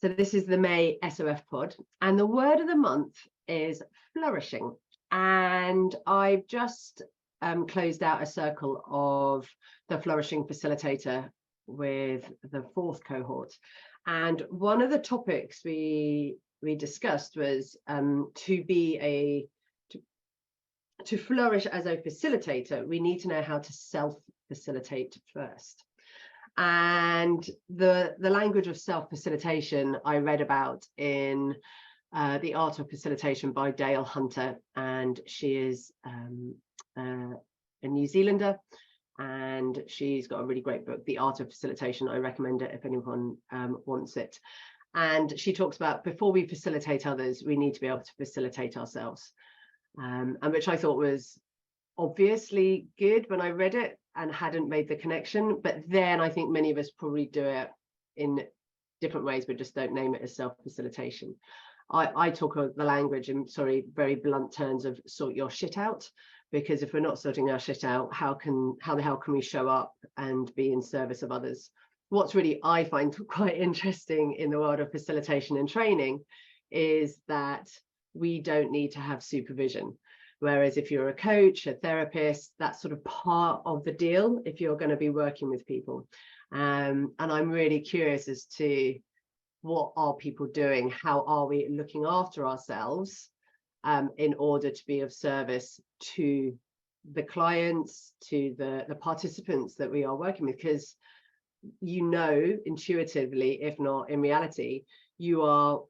So this is the May SOF Pod, and the word of the month is flourishing. And I've just closed out a circle of the flourishing facilitator with the 4th cohort. And one of the topics we discussed was to flourish as a facilitator, we need to know how to self-facilitate first. And the language of self-facilitation I read about in The Art of Facilitation by Dale Hunter, and she is a New Zealander, and she's got a really great book, The Art of Facilitation. I recommend it if anyone wants it. And she talks about before we facilitate others, we need to be able to facilitate ourselves, and which I thought was obviously good when I read it and hadn't made the connection. But then I think many of us probably do it in different ways, but just don't name it as self-facilitation. I talk of the language in, sorry, very blunt terms of sort your shit out, because if we're not sorting our shit out, how the hell can we show up and be in service of others? What's really, I find quite interesting in the world of facilitation and training is that we don't need to have supervision. Whereas if you're a coach, a therapist, that's sort of part of the deal if you're going to be working with people. And I'm really curious as to what are people doing? How are we looking after ourselves in order to be of service to the clients, to the participants that we are working with? Because you know intuitively, if not in reality, you are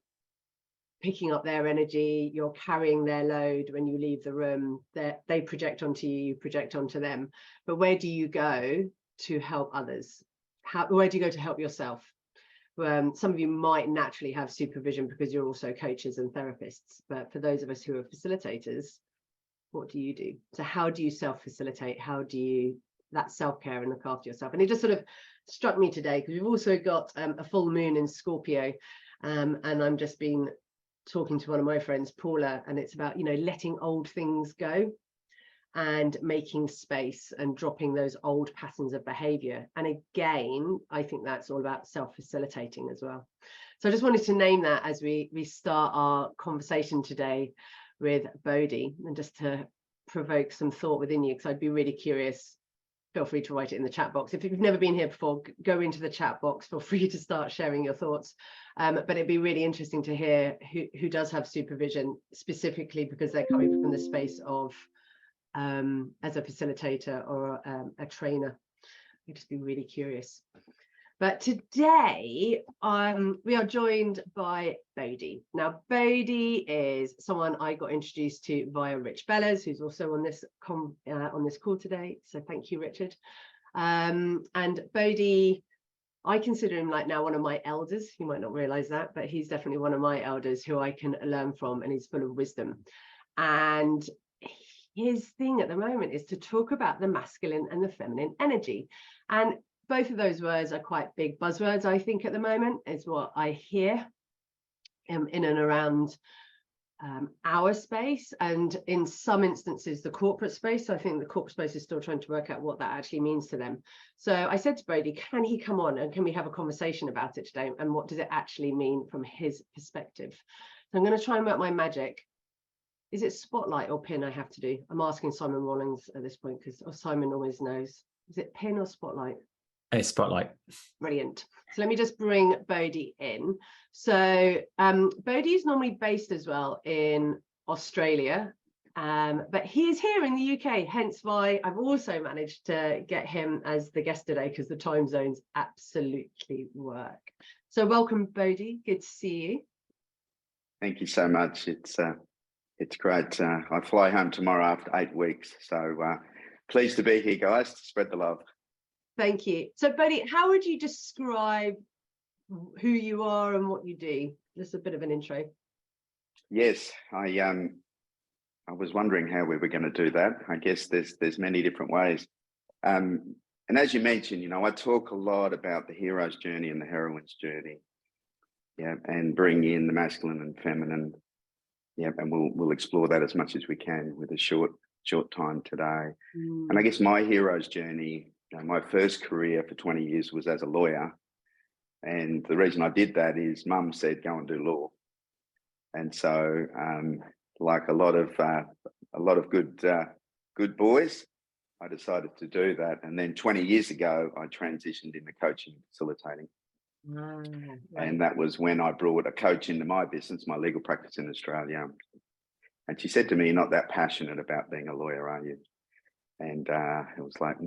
picking up their energy, you're carrying their load when you leave the room, they project onto you, you project onto them. But where do you go to help others? Where do you go to help yourself? Some of you might naturally have supervision because you're also coaches and therapists, but for those of us who are facilitators, what do you do? So how do you self-facilitate? How do you, that self-care and look after yourself? And it just sort of struck me today because we've also got a full moon in Scorpio, and I'm just been talking to one of my friends, Paula, and it's about, you know, letting old things go and making space and dropping those old patterns of behavior. And again, I think that's all about self-facilitating as well. So I just wanted to name that as we start our conversation today with Bodhi, and just to provoke some thought within you, because I'd be really curious. Feel free to write it in the chat box. If you've never been here before, go into the chat box. Feel free to start sharing your thoughts. But it'd be really interesting to hear who does have supervision, specifically because they're coming from the space of as a facilitator or a trainer. I'd just be really curious. But today we are joined by Bodhi. Now, Bodhi is someone I got introduced to via Rich Bellas, who's also on this call today. So thank you, Richard. And Bodhi, I consider him like now one of my elders. You might not realize that, but he's definitely one of my elders who I can learn from, and he's full of wisdom. And his thing at the moment is to talk about the masculine and the feminine energy. And both of those words are quite big buzzwords, I think, at the moment, is what I hear in and around our space, and in some instances, the corporate space. I think the corporate space is still trying to work out what that actually means to them. So I said to Bodhi, can he come on and can we have a conversation about it today? And what does it actually mean from his perspective? So I'm going to try and work my magic. Is it spotlight or pin I have to do? I'm asking Simon Rawlings at this point because Simon always knows. Is it pin or spotlight? A spotlight. Brilliant. So let me just bring Bodhi in. So Bodhi is normally based as well in Australia, but he is here in the UK, hence why I've also managed to get him as the guest today, because the time zones absolutely work. So welcome, Bodhi. Good to see you. Thank you so much. It's great. I fly home tomorrow after 8 weeks, so pleased to be here, guys, to spread the love. Thank you. So, Bodhi, how would you describe who you are and what you do? Just a bit of an intro. Yes, I was wondering how we were going to do that. I guess there's many different ways. And as you mentioned, you know, I talk a lot about the hero's journey and the heroine's journey. Yeah, and bring in the masculine and feminine. Yeah, and we'll explore that as much as we can with a short time today. And I guess my hero's journey, you know, my first career for 20 years was as a lawyer, And the reason I did that is mum said, go and do law. And so like a lot of good boys, I decided to do that. And then 20 years ago, I transitioned into coaching and facilitating. Right. And that was when I brought a coach into my business, my legal practice in Australia. And she said to me, you're not that passionate about being a lawyer, are you? And it was like,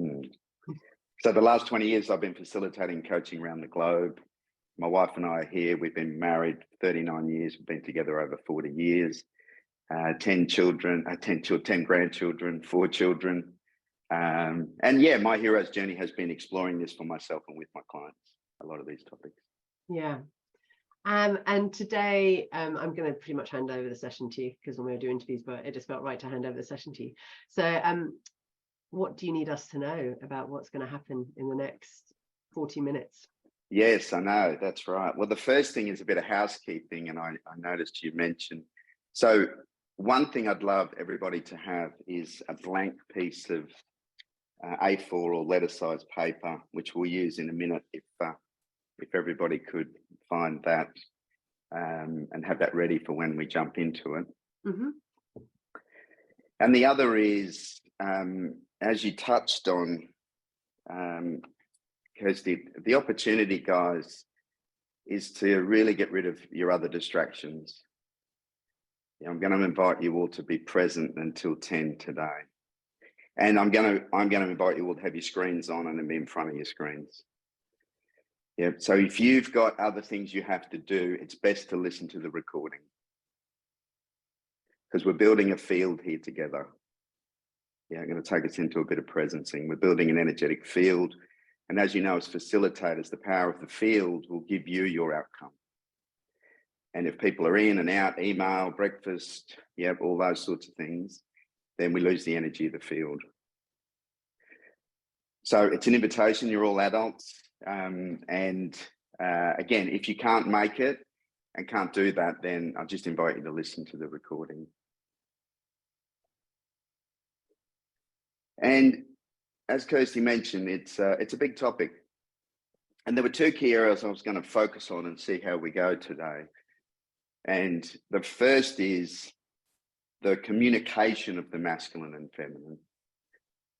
So the last 20 years, I've been facilitating coaching around the globe. My wife and I are here. We've been married 39 years. We've been together over 40 years. 10 children, 10 grandchildren, 4 children. And yeah, my hero's journey has been exploring this for myself and with my clients, a lot of these topics. Yeah. And today I'm going to pretty much hand over the session to you, because when we were doing interviews, but it just felt right to hand over the session to you. So what do you need us to know about what's going to happen in the next 40 minutes? Yes, I know. That's right. Well, the first thing is a bit of housekeeping, and I noticed you mentioned. So one thing I'd love everybody to have is a blank piece of A4 or letter-sized paper, which we'll use in a minute if everybody could find that and have that ready for when we jump into it. Mm-hmm. And the other is, as you touched on, Kirsty, the opportunity, guys, is to really get rid of your other distractions. I'm going to invite you all to be present until 10 today. And I'm going to invite you all to have your screens on and be in front of your screens. Yeah. So if you've got other things you have to do, it's best to listen to the recording, because we're building a field here together. Yeah, I'm going to take us into a bit of presencing. We're building an energetic field. And as you know, as facilitators, the power of the field will give you your outcome. And if people are in and out, email, breakfast, yeah, all those sorts of things, then we lose the energy of the field. So it's an invitation. You're all adults. Again, if you can't make it and can't do that, then I'll just invite you to listen to the recording. And as Kirsty mentioned, it's a big topic. And there were 2 key areas I was going to focus on and see how we go today. And the first is the communication of the masculine and feminine.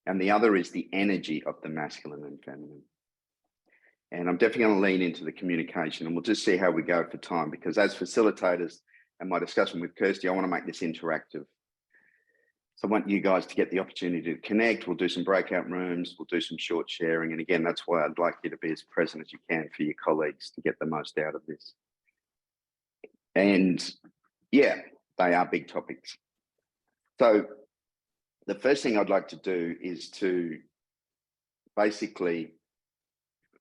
And the other is the energy of the masculine and feminine. And I'm definitely going to lean into the communication, and we'll just see how we go for time, because as facilitators and my discussion with Kirsty, I want to make this interactive. So I want you guys to get the opportunity to connect. We'll do some breakout rooms. We'll do some short sharing. And again, that's why I'd like you to be as present as you can for your colleagues to get the most out of this. And yeah, they are big topics. So the first thing I'd like to do is to basically,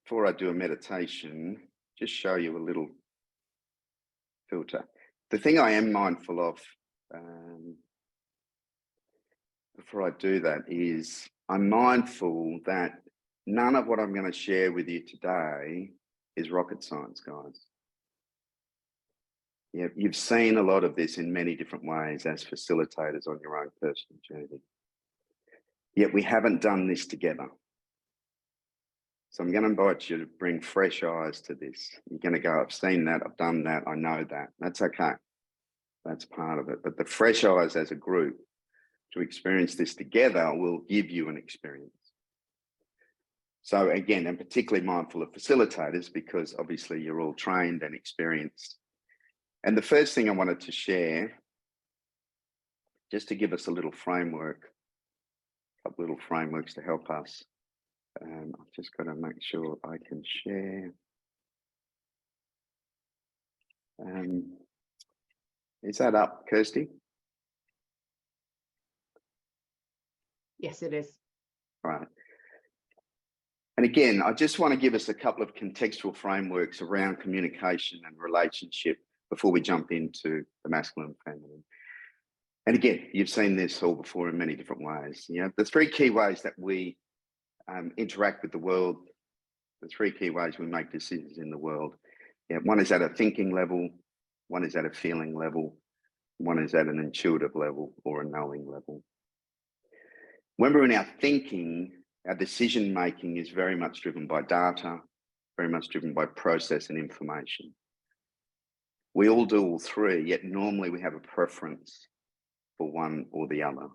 before I do a meditation, just show you a little filter. The thing I am mindful of before I do that is I'm mindful that none of what I'm going to share with you today is rocket science, guys. Yeah, you've seen a lot of this in many different ways as facilitators on your own personal journey. Yet we haven't done this together. So I'm going to invite you to bring fresh eyes to this. You're going to go, I've seen that, I've done that, I know that. That's okay. That's part of it. But the fresh eyes as a group to experience this together will give you an experience. So again, I'm particularly mindful of facilitators because obviously you're all trained and experienced. And the first thing I wanted to share, just to give us a little framework, a couple little frameworks to help us. I've just got to make sure I can share. Is that up, Kirsty? Yes, it is. Right. And again, I just want to give us a couple of contextual frameworks around communication and relationship before we jump into the masculine and feminine. And again, you've seen this all before in many different ways. You know, the 3 key ways that we interact with the world, the 3 key ways we make decisions in the world. Yeah, one is at a thinking level, one is at a feeling level, one is at an intuitive level or a knowing level. When we're in our thinking, our decision making is very much driven by data, very much driven by process and information. We all do all three, yet normally we have a preference for one or the other.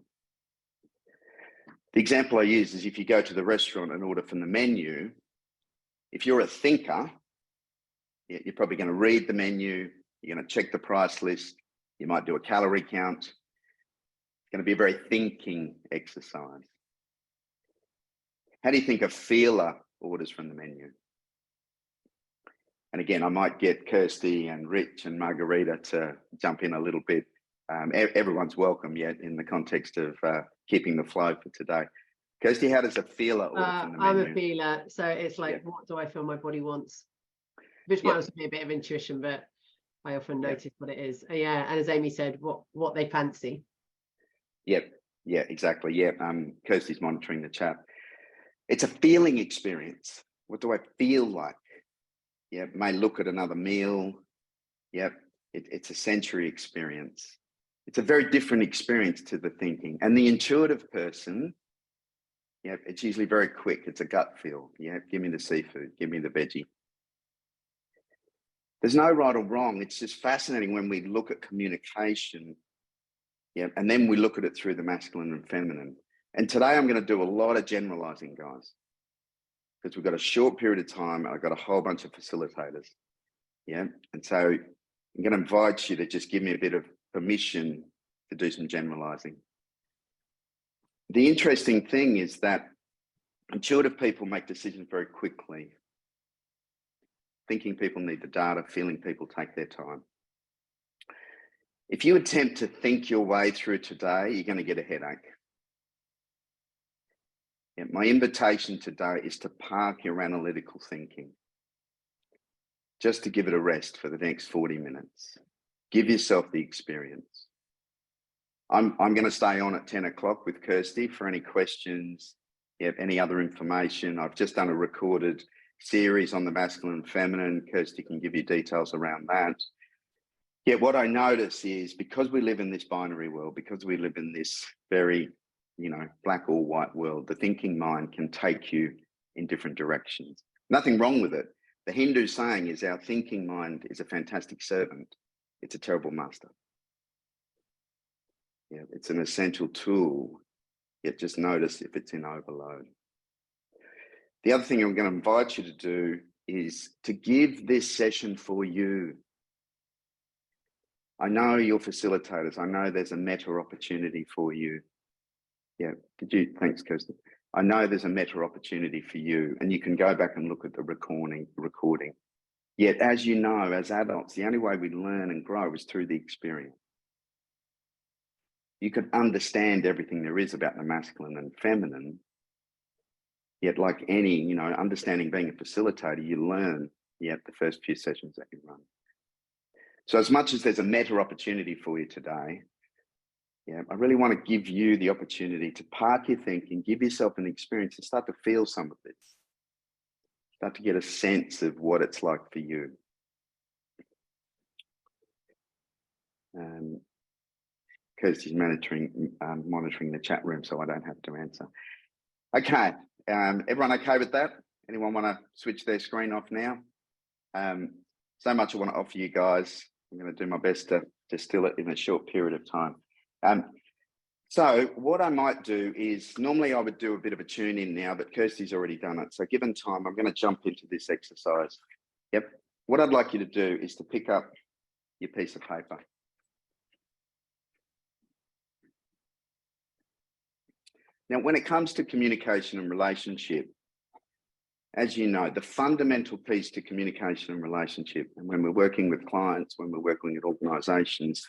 The example I use is if you go to the restaurant and order from the menu, if you're a thinker, you're probably going to read the menu, you're going to check the price list, you might do a calorie count. It's going to be a very thinking exercise. How do you think a feeler orders from the menu? And again, I might get Kirsty and Rich and Margarita to jump in a little bit. Everyone's welcome yet in the context of keeping the flow for today. Kirsty, how does a feeler order from the menu? I'm a feeler, so it's like, what do I feel my body wants? Which might also be a bit of intuition, but I often notice what it is. Yeah, and as Amy said, what they fancy. Yep, yeah, exactly. Yeah, Kirsty's monitoring the chat. It's a feeling experience. What do I feel like? Yeah, may look at another meal. Yep, it's a sensory experience. It's a very different experience to the thinking. And the intuitive person, yeah, it's usually very quick. It's a gut feel. Yeah, give me the seafood, give me the veggie. There's no right or wrong. It's just fascinating when we look at communication, yeah, and then we look at it through the masculine and feminine. And today I'm going to do a lot of generalizing, guys, because we've got a short period of time and I've got a whole bunch of facilitators. Yeah. And so I'm going to invite you to just give me a bit of permission to do some generalizing. The interesting thing is that intuitive people make decisions very quickly. Thinking people need the data, feeling people take their time. If you attempt to think your way through today, you're going to get a headache. Yeah, my invitation today is to park your analytical thinking, just to give it a rest for the next 40 minutes. Give yourself the experience. I'm going to stay on at 10 o'clock with Kirsty for any questions, any other information. I've just done a recorded series on the masculine and feminine. Kirsty can give you details around that. Yet what I notice is because we live in this binary world, because we live in this very, black or white world, the thinking mind can take you in different directions. Nothing wrong with it. The Hindu saying is our thinking mind is a fantastic servant. It's a terrible master. Yeah, it's an essential tool, yet just notice if it's in overload. The other thing I'm going to invite you to do is to give this session for you. I know you're facilitators. I know there's a meta opportunity for you. Yeah, thanks, Kirsty. I know there's a meta opportunity for you, and you can go back and look at the recording. Yet, as you know, as adults, the only way we learn and grow is through the experience. You could understand everything there is about the masculine and feminine, yet like any, understanding being a facilitator, you learn, the first few sessions that you run. So as much as there's a meta opportunity for you today, I really want to give you the opportunity to park your thinking, give yourself an experience and start to feel some of this. Start to get a sense of what it's like for you. Kirsty's monitoring the chat room, so I don't have to answer. Okay, everyone okay with that? Anyone want to switch their screen off now? So much I want to offer you guys. I'm going to do my best to distill it in a short period of time. So what I might do is, normally I would do a bit of a tune in now, but Kirsty's already done it. So given time, I'm going to jump into this exercise. Yep. What I'd like you to do is to pick up your piece of paper. Now, when it comes to communication and relationship, as you know, the fundamental piece to communication and relationship, and when we're working with clients, when we're working with organizations,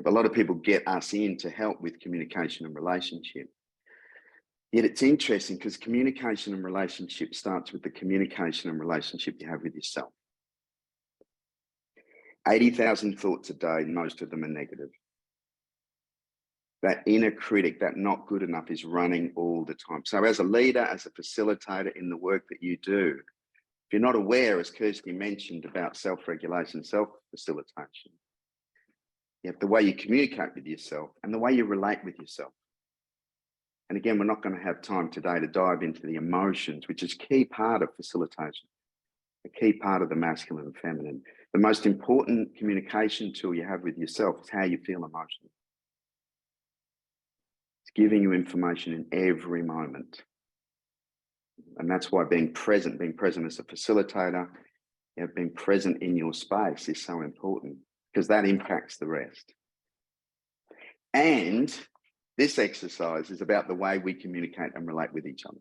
a lot of people get us in to help with communication and relationship. Yet it's interesting because communication and relationship starts with the communication and relationship you have with yourself. 80,000 thoughts a day, most of them are negative. That inner critic, that not good enough, is running all the time. So as a leader, as a facilitator in the work that you do, if you're not aware, as Kirsty mentioned, about self-regulation, self-facilitation, you have the way you communicate with yourself and the way you relate with yourself. And again, we're not going to have time today to dive into the emotions, which is a key part of facilitation. a key part of the masculine and feminine. The most important communication tool you have with yourself is how you feel emotionally. It's giving you information in every moment. And that's why being present as a facilitator, being present in your space is so important, because that impacts the rest. And this exercise is about the way we communicate and relate with each other.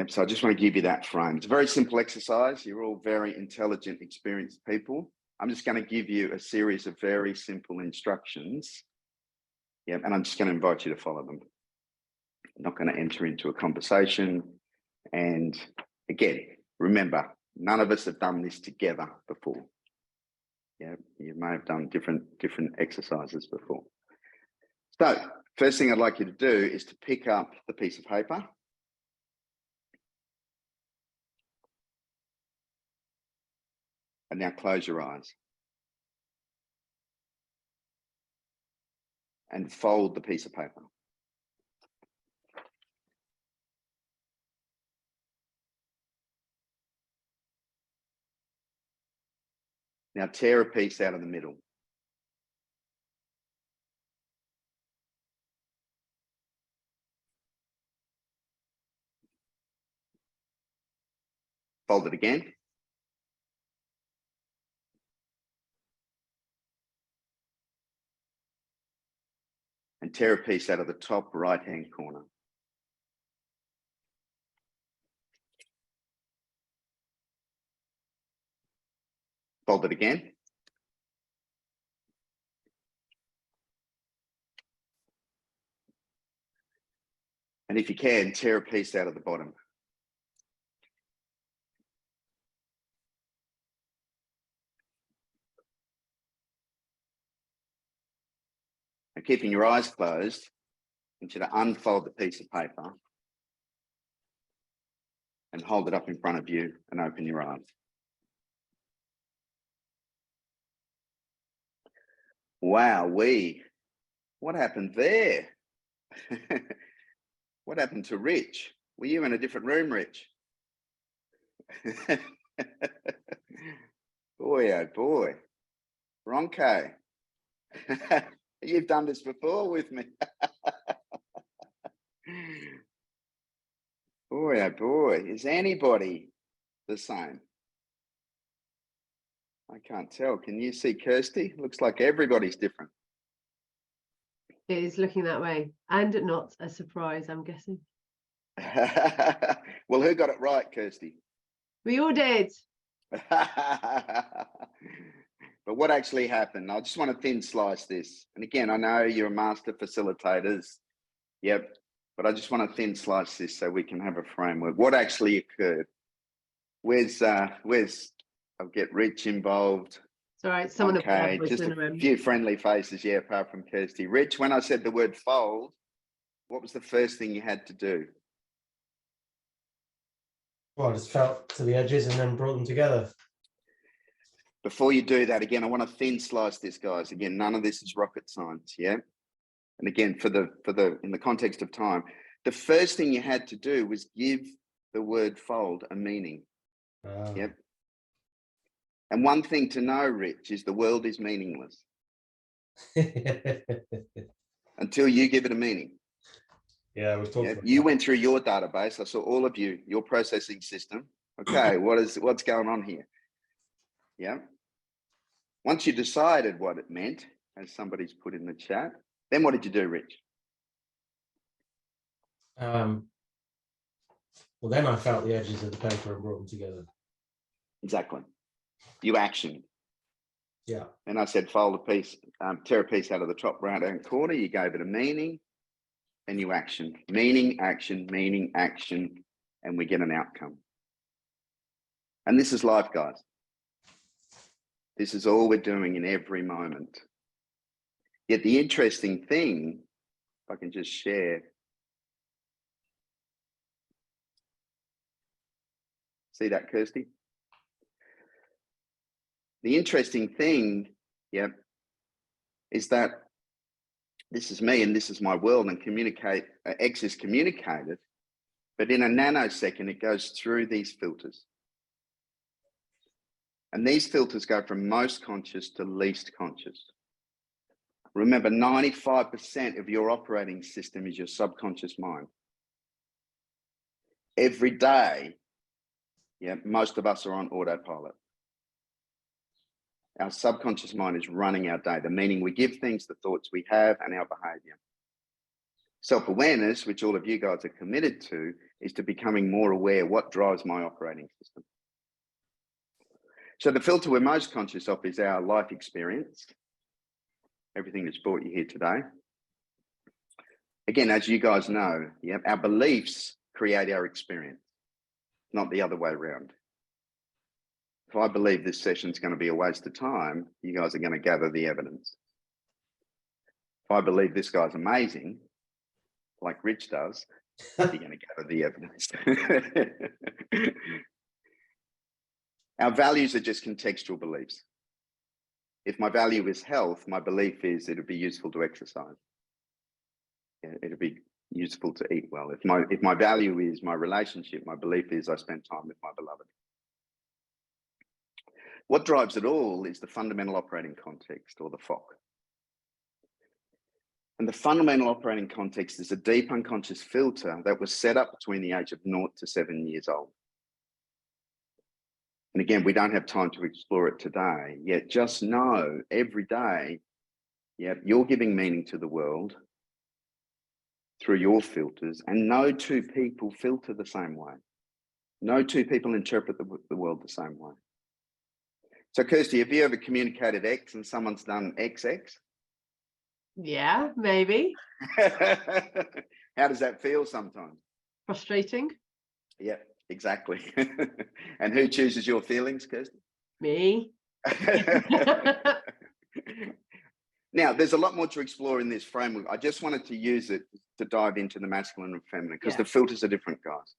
So I just want to give you that frame. It's a very simple exercise. You're all very intelligent, experienced people. I'm just going to give you a series of very simple instructions. And I'm just going to invite you to follow them. I'm not going to enter into a conversation. And again, remember, none of us have done this together before. You may have done different exercises before. So first thing I'd like you to do is to pick up the piece of paper. And now close your eyes. And fold the piece of paper. Now tear a piece out of the middle. Fold it again. And tear a piece out of the top right-hand corner. Fold it again. And if you can, tear a piece out of the bottom. And keeping your eyes closed, I want you to unfold the piece of paper and hold it up in front of you and open your eyes. Wow, what happened there? What happened to Rich? Were you in a different room, Rich? Boy, oh boy. Ronco, you've done this before with me. Boy, oh boy, is anybody the same? I can't tell. Can you see Kirsty? Looks like everybody's different. It is looking that way, and not a surprise, I'm guessing. Well, who got it right, Kirsty? We all did. But what actually happened? I just want to thin slice this. And again, I know you're a master facilitators. Yep. But I just want to thin slice this so we can have a framework. What actually occurred? Where's I'll get Rich involved. It's all right. Some of the just a few friendly faces, apart from Kirsty. Rich, when I said the word fold, what was the first thing you had to do? Well, I just felt to the edges and then brought them together. Before you do that, again, I want to thin slice this, guys. Again, none of this is rocket science, And again, in the context of time, the first thing you had to do was give the word fold a meaning. And one thing to know, Rich, is the world is meaningless until you give it a meaning. Yeah, we've talked about you went through your database. I saw all of you, your processing system. Okay, what's going on here? Once you decided what it meant, as somebody's put in the chat, then what did you do, Rich? Well, then I felt the edges of the paper and brought them together. Exactly. You actioned. Yeah. And I said, fold a piece, tear a piece out of the top right-hand corner. You gave it a meaning, and you action. Meaning, action, and we get an outcome. And this is life, guys. This is all we're doing in every moment. Yet the interesting thing, if I can just share. See that, Kirsty? The interesting thing, is that this is me and this is my world, and X is communicated, but in a nanosecond, it goes through these filters. And these filters go from most conscious to least conscious. Remember, 95% of your operating system is your subconscious mind. Every day, most of us are on autopilot. Our subconscious mind is running our day, the meaning we give things, the thoughts we have, and our behavior. Self-awareness, which all of you guys are committed to, is to becoming more aware what drives my operating system. So the filter we're most conscious of is our life experience, everything that's brought you here today. Again, as you guys know, our beliefs create our experience, not the other way around. If I believe this session is going to be a waste of time, you guys are going to gather the evidence. If I believe this guy's amazing, like Rich does, you're going to gather the evidence. Our values are just contextual beliefs. If my value is health, my belief is it'll be useful to exercise. It'll be useful to eat well. If my value is my relationship, my belief is I spend time with my beloved. What drives it all is the fundamental operating context, or the FOC. And the fundamental operating context is a deep unconscious filter that was set up between the age of 0 to 7 years old. And again, we don't have time to explore it today, yet just know every day, you're giving meaning to the world through your filters, and no two people filter the same way. No two people interpret the world the same way. So Kirsty, have you ever communicated X and someone's done XX? Yeah, maybe. How does that feel sometimes? Frustrating. Yeah, exactly. And who chooses your feelings, Kirsty? Me. Now, there's a lot more to explore in this framework. I just wanted to use it to dive into the masculine and feminine, because the filters are different, guys.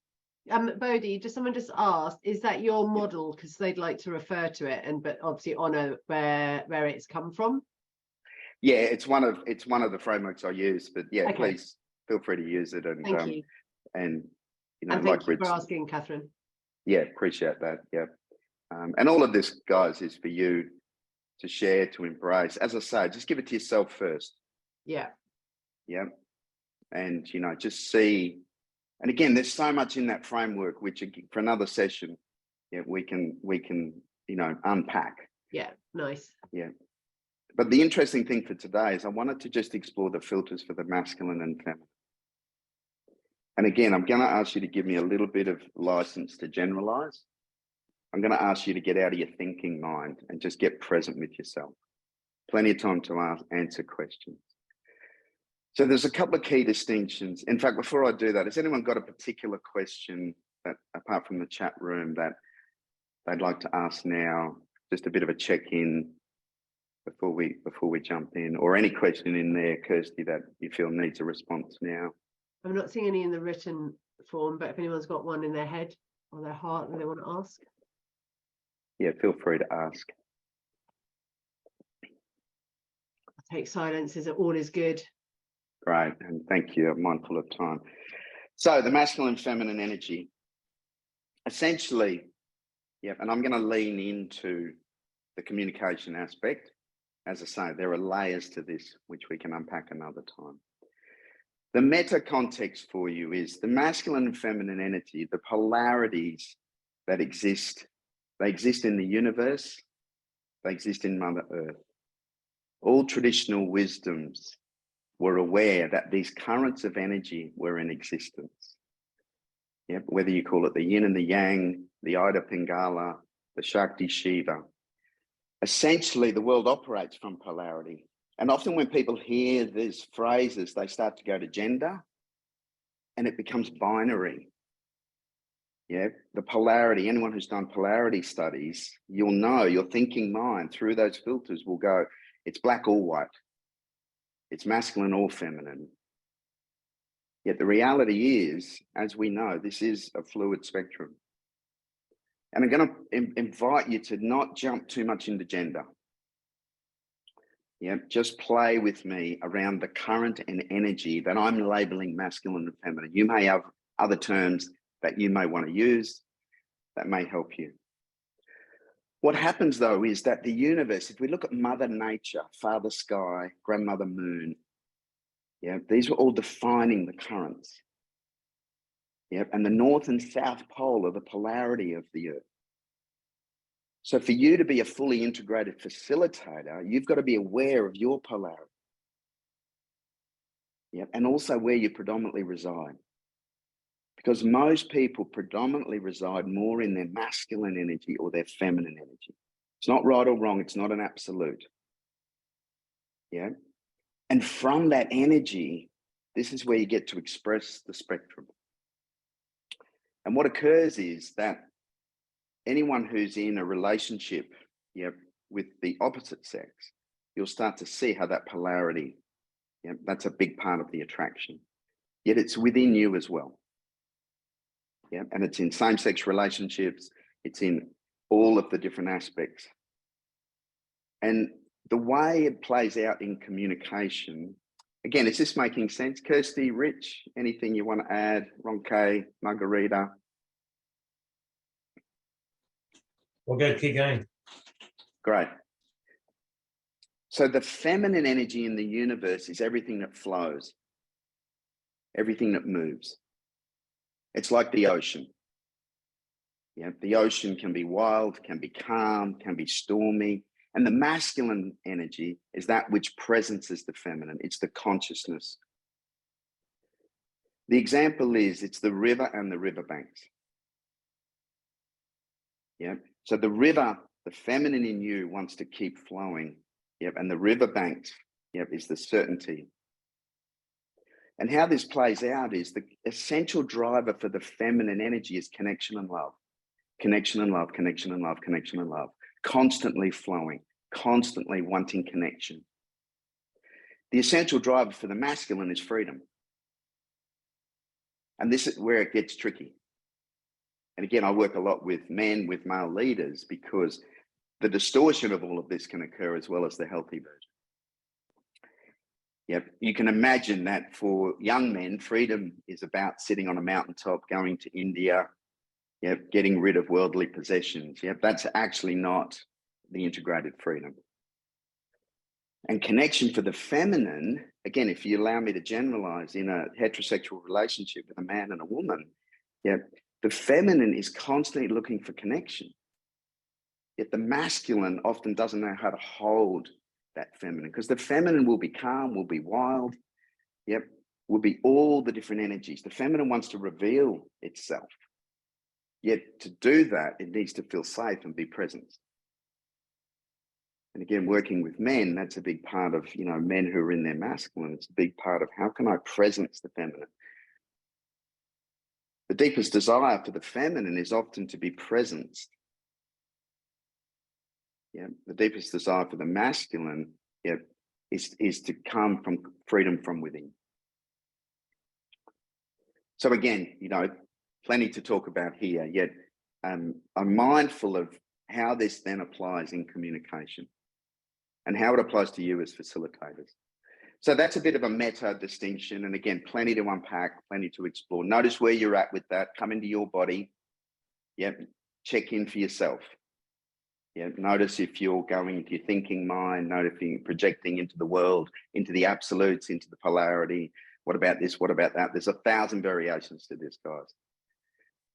Bodhi, someone just asked, is that your model? Because they'd like to refer to it, but obviously honour where it's come from. Yeah, it's one of the frameworks I use, but Okay. Please feel free to use it. And thank you. And and like thank you Rich, for asking, Catherine. Yeah, appreciate that. Yeah, and all of this, guys, is for you to share, to embrace. As I say, just give it to yourself first. Yeah. And just see. And again, there's so much in that framework, which for another session, we can unpack. Yeah, nice. Yeah. But the interesting thing for today is I wanted to just explore the filters for the masculine and feminine. And again, I'm going to ask you to give me a little bit of license to generalize. I'm going to ask you to get out of your thinking mind and just get present with yourself. Plenty of time to answer questions. So there's a couple of key distinctions. In fact, before I do that, has anyone got a particular question that, apart from the chat room, that they'd like to ask now? Just a bit of a check-in before we jump in, or any question in there, Kirsty, that you feel needs a response now? I'm not seeing any in the written form, but if anyone's got one in their head or their heart that they want to ask. Yeah, feel free to ask. I'll take silence as all is good. Great, and thank you. I'm mindful of time. So the masculine and feminine energy, essentially, and I'm going to lean into the communication aspect. As I say, there are layers to this, which we can unpack another time. The meta context for you is the masculine and feminine energy, the polarities that exist. They exist in the universe. They exist in Mother Earth. All traditional wisdoms were aware that these currents of energy were in existence. Whether you call it the yin and the yang, the Ida Pingala, the Shakti Shiva. Essentially, the world operates from polarity. And often when people hear these phrases, they start to go to gender and it becomes binary. The polarity, anyone who's done polarity studies, you'll know your thinking mind through those filters will go, it's black or white. It's masculine or feminine. Yet the reality is, as we know, this is a fluid spectrum. And I'm going to invite you to not jump too much into gender. Just play with me around the current and energy that I'm labeling masculine and feminine. You may have other terms that you may want to use that may help you. What happens though is that the universe, if we look at Mother Nature, Father Sky, Grandmother Moon, yeah, these were all defining the currents. Yeah, and the North and South Pole are the polarity of the Earth. So for you to be a fully integrated facilitator, you've got to be aware of your polarity. Yeah, and also where you predominantly reside. Because most people predominantly reside more in their masculine energy or their feminine energy. It's not right or wrong, it's not an absolute. Yeah. And from that energy, this is where you get to express the spectrum. And what occurs is that anyone who's in a relationship, yeah, with the opposite sex, you'll start to see how that polarity, yeah, that's a big part of the attraction. Yet it's within you as well. Yeah, and it's in same-sex relationships, it's in all of the different aspects. And the way it plays out in communication, again, is this making sense? Kirsty, Rich, anything you want to add? Ronke, Margarita? We'll go, keep going. Great. So the feminine energy in the universe is everything that flows, everything that moves. It's like the ocean. Yeah, the ocean can be wild, can be calm, can be stormy. And the masculine energy is that which presences the feminine. It's the consciousness. The example is, it's the river and the riverbanks. Yeah. So the river, the feminine in you wants to keep flowing. Yep. And the riverbanks, yep, is the certainty. And how this plays out is the essential driver for the feminine energy is connection and love. Connection and love, connection and love, connection and love. Constantly flowing, constantly wanting connection. The essential driver for the masculine is freedom. And this is where it gets tricky. And again, I work a lot with men, with male leaders, because the distortion of all of this can occur as well as the healthy version. Yep. You can imagine that for young men, freedom is about sitting on a mountaintop, going to India, yep, getting rid of worldly possessions. Yep, that's actually not the integrated freedom. And connection for the feminine, again, if you allow me to generalize, in a heterosexual relationship with a man and a woman, yep, the feminine is constantly looking for connection. Yet the masculine often doesn't know how to hold that feminine, because the feminine will be calm, will be wild, yep, will be all the different energies. The feminine wants to reveal itself. Yet to do that, it needs to feel safe and be present. And again, working with men, that's a big part of, you know, men who are in their masculine. It's a big part of how can I presence the feminine? The deepest desire for the feminine is often to be presenced. Yeah, the deepest desire for the masculine, yeah, is to come from freedom from within. So again, you know, plenty to talk about here, yet I'm mindful of how this then applies in communication and how it applies to you as facilitators. So that's a bit of a meta distinction. And again, plenty to unpack, plenty to explore. Notice where you're at with that. Come into your body. Yep. Check in for yourself. Yeah, notice if you're going into your thinking mind, notice if you're projecting into the world, into the absolutes, into the polarity. What about this? What about that? There's 1,000 variations to this, guys.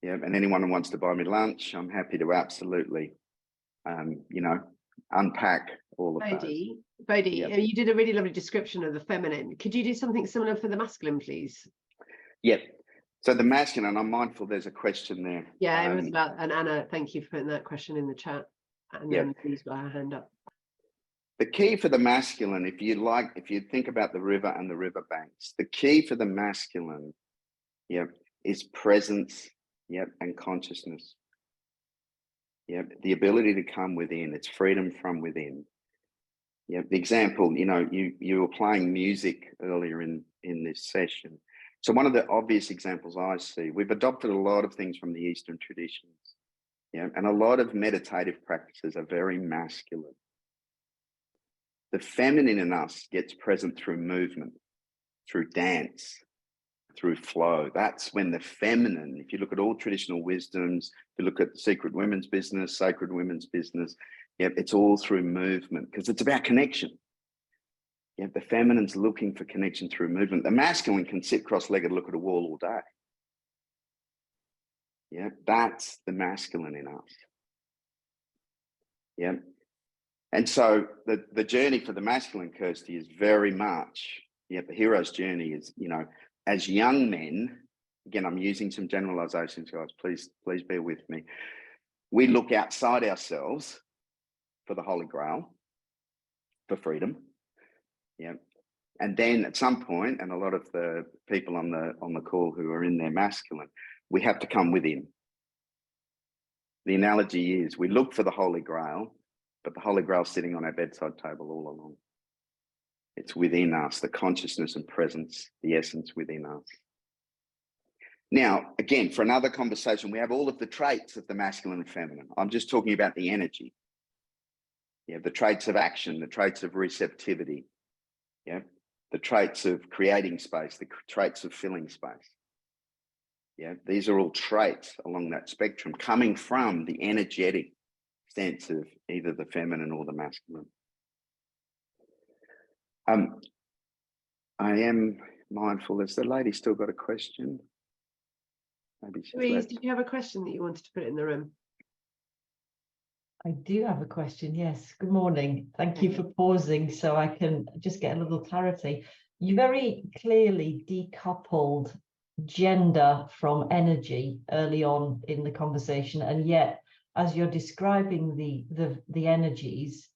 Yeah, and anyone who wants to buy me lunch, I'm happy to absolutely, you know, unpack all of Bodhi, those. Bodhi, Yep. you did a really lovely description of the feminine. Could you do something similar for the masculine, please? Yep. So the masculine, and I'm mindful there's a question there. Yeah, it was about, and Anna, thank you for putting that question in the chat. And then please got her hand up. The key for the masculine, if you think about the river and the riverbanks, the key for the masculine, yep, is presence, yep, and consciousness. Yep, the ability to come within. It's freedom from within. Yep, the example, you know, you were playing music earlier in this session. So one of the obvious examples I see, we've adopted a lot of things from the Eastern traditions. Yeah, and a lot of meditative practices are very masculine. The feminine in us gets present through movement, through dance, through flow. That's when the feminine, if you look at all traditional wisdoms, if you look at Secret Women's Business, Sacred Women's Business, it's all through movement, because it's about connection. The feminine's looking for connection through movement. The masculine can sit cross-legged, look at a wall all day. That's the masculine in us. And so the journey for the masculine, Kirsty, is very much, the hero's journey is, as young men, again, I'm using some generalizations, guys, please bear with me. We look outside ourselves for the Holy Grail, for freedom. And then at some point, and a lot of the people on the call who are in their masculine, we have to come within. The analogy is we look for the Holy Grail, but the Holy Grail is sitting on our bedside table all along. It's within us, the consciousness and presence, the essence within us. Now, again, for another conversation, we have all of the traits of the masculine and feminine. I'm just talking about the energy. The traits of action, the traits of receptivity, the traits of creating space, the traits of filling space. These are all traits along that spectrum coming from the energetic sense of either the feminine or the masculine. I am mindful. Has the lady still got a question? Maybe she's Louise, did you have a question that you wanted to put in the room? I do have a question, yes. Good morning. Thank you for pausing so I can just get a little clarity. You very clearly decoupled gender from energy early on in the conversation, and yet as you're describing the energies,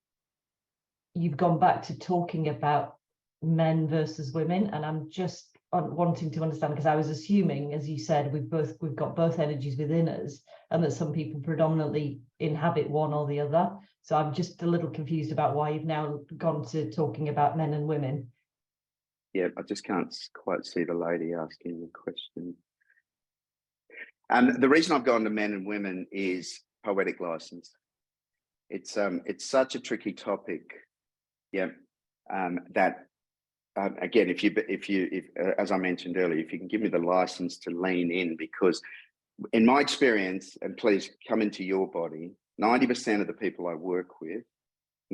you've gone back to talking about men versus women, and I'm just wanting to understand, because I was assuming, as you said, we've got both energies within us, and that some people predominantly inhabit one or the other. So I'm just a little confused about why you've now gone to talking about men and women. I just can't quite see the lady asking the question. The reason I've gone to men and women is poetic license. It's such a tricky topic, that again, if as I mentioned earlier, if you can give me the license to lean in, because in my experience, and please come into your body, 90% of the people I work with,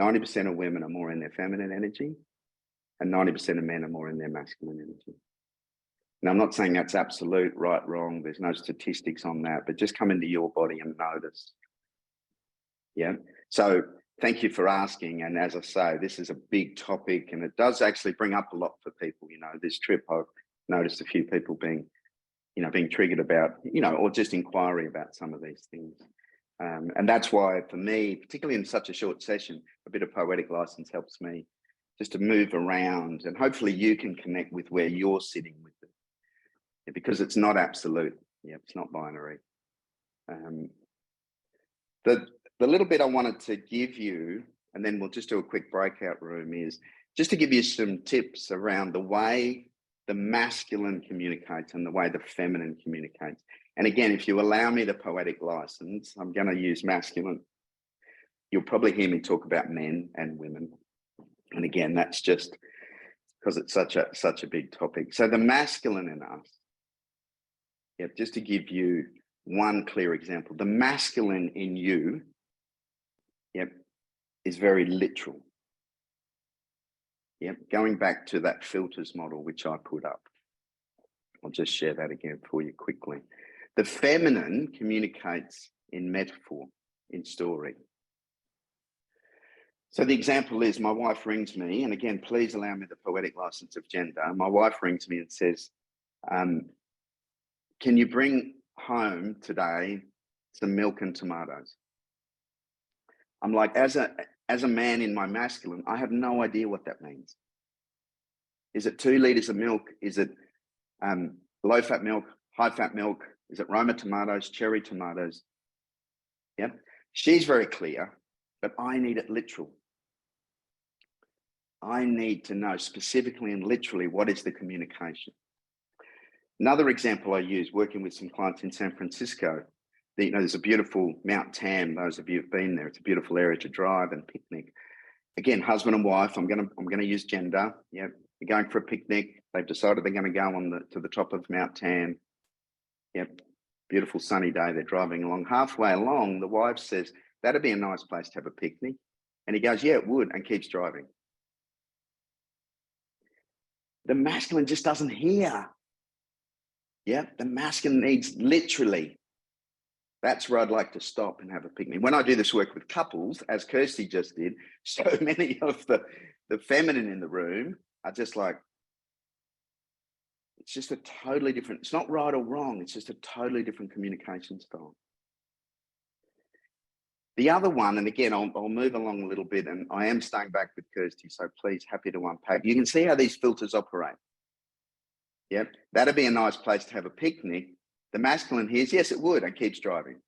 90% of women are more in their feminine energy, and 90% of men are more in their masculine energy. Now, I'm not saying that's absolute, right, wrong. There's no statistics on that, but just come into your body and notice. So thank you for asking. And as I say, this is a big topic, and it does actually bring up a lot for people. This trip, I've noticed a few people being triggered about, or just inquiry about some of these things. And that's why, for me, particularly in such a short session, a bit of poetic license helps me just to move around, and hopefully you can connect with where you're sitting with it, because it's not absolute. It's not binary. The little bit I wanted to give you, and then we'll just do a quick breakout room, is just to give you some tips around the way the masculine communicates and the way the feminine communicates. And again, if you allow me the poetic license, I'm going to use masculine. You'll probably hear me talk about men and women. And again, that's just because it's such a big topic. So the masculine in us, just to give you one clear example, the masculine in you, is very literal. Going back to that filters model, which I put up. I'll just share that again for you quickly. The feminine communicates in metaphor, in story. So the example is, my wife rings me, and again, please allow me the poetic license of gender. My wife rings me and says, can you bring home today some milk and tomatoes? I'm like, as a man in my masculine, I have no idea what that means. Is it 2 liters of milk? Is it low fat milk, high fat milk? Is it Roma tomatoes, cherry tomatoes? She's very clear, but I need it literal. I need to know specifically and literally what is the communication. Another example I use, working with some clients in San Francisco, there's a beautiful Mount Tam. Those of you who've been there, it's a beautiful area to drive and picnic. Again, husband and wife, I'm gonna use gender. They're going for a picnic. They've decided they're going to go to the top of Mount Tan. Yep, beautiful sunny day. They're driving along. Halfway along, the wife says, "That'd be a nice place to have a picnic." And he goes, "Yeah, it would," and keeps driving. The masculine just doesn't hear. Yeah, the masculine needs literally, "That's where I'd like to stop and have a picnic." When I do this work with couples, as Kirsty just did, so many of the feminine in the room are just like, it's just a totally different, it's not right or wrong, it's just a totally different communication style. The other one, and again, I'll move along a little bit, and I am staying back with Kirsty, so please, happy to unpack. You can see how these filters operate. Yep, that'd be a nice place to have a picnic. The masculine hears, "Yes, it would," and keeps driving.